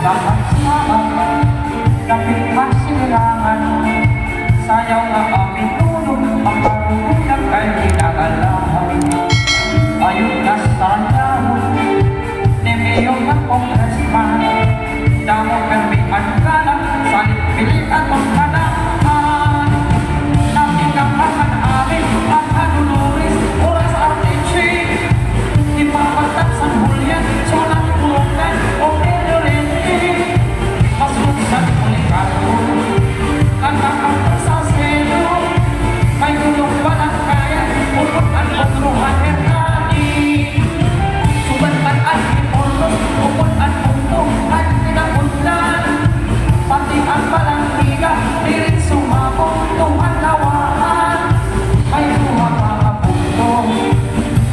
dapat sama, kapit masilangan. Sayaw nga aming tulog, ang marunong kay kinagalahan. Ayun na sa dahon, ni Mayor na Congressman. Damo permian ka na, salit pilitan mong kanahan. Nakikamahal amin, ang Hanunuris, oras RTG. Ipapatap sa hulyan, sulat tulungan, o pinurenti. Masunsan ulit ako, kakakapag sa selo. May gulong pa ng kaya, ulot ang pagluhan hernani. Subat man at ipolos, upot at puntong at pinapunlan. Pati ang palantiga, pilit sumabong, tumatawaan. May luha mga puntong,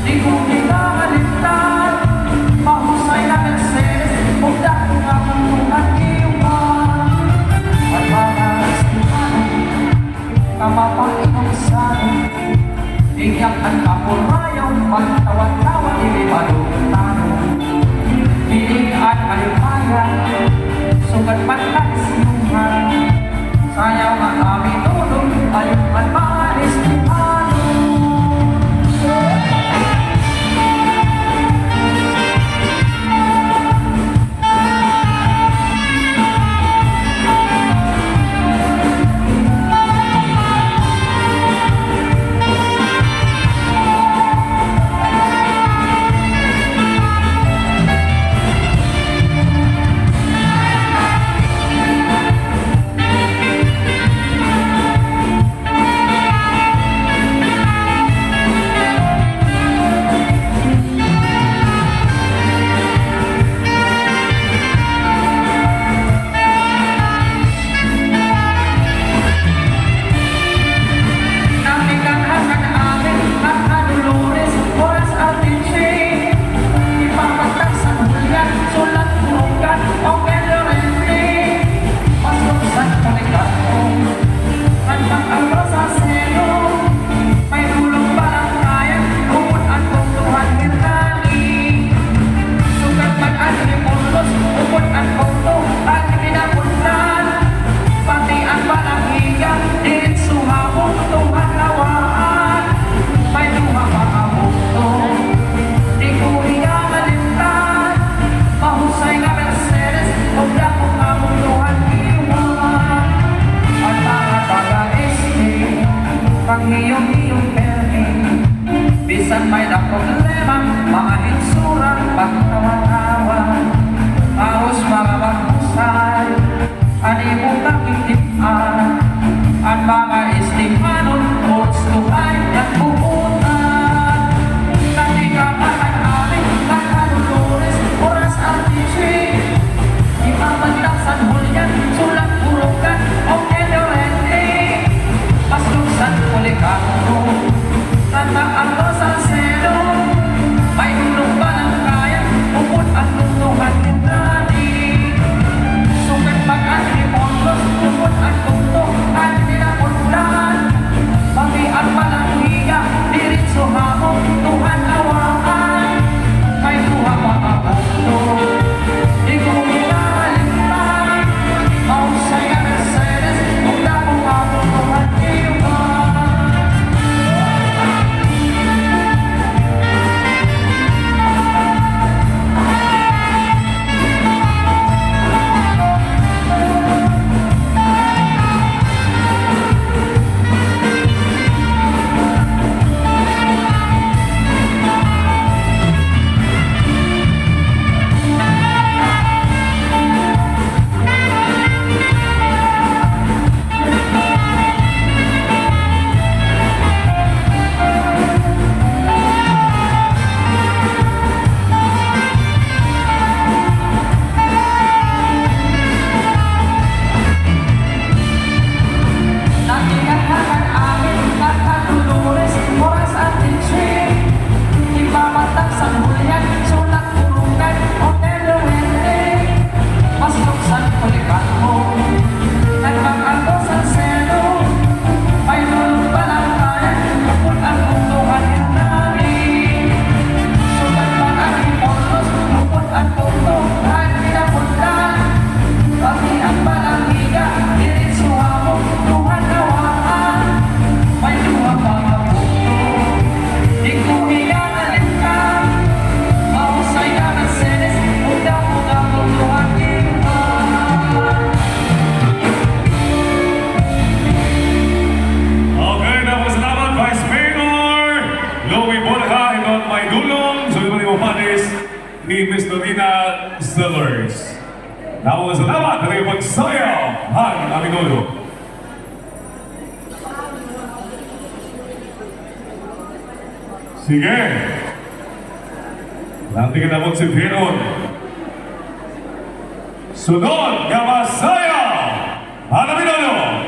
di ko pinakaligtan. Mahusay na Mercedes, mugda ko nga muntungan iwan. At mga estimahan, kamapainom sa'yo. Iyak ang kapurayaw, magtawad-tawad, ilipadong-tanong. Pilihan alimayan, sugat pagkaisinuhan. Sayaw nga kami tulong, ayun man mga estimado. Iyong permi, bisan may na problema, mga insura, pagtawa-tawa, halos mga maghusay, animo kakitipan, ang mga estimanon, tuhay at buutan. Natikaman amin, Hanunuris, oras RTG, ipapagdak sa hulyan, sulat purukan, o pinurenti. Pasluksan ulit ako, tandaan ko sa selo. May ulong ba ng kaya, upot ang tuntungan ni Dani. Sugat mag-anri mondos, na ito at may dulong sa iba ni Mapanis ni Miss Dorina Sellers. Nawang salamat na rin magsayaw ang Aminolo. Sige. Nanti kita mo si Piron. Sunod, Yamasaya! Ang Aminolo!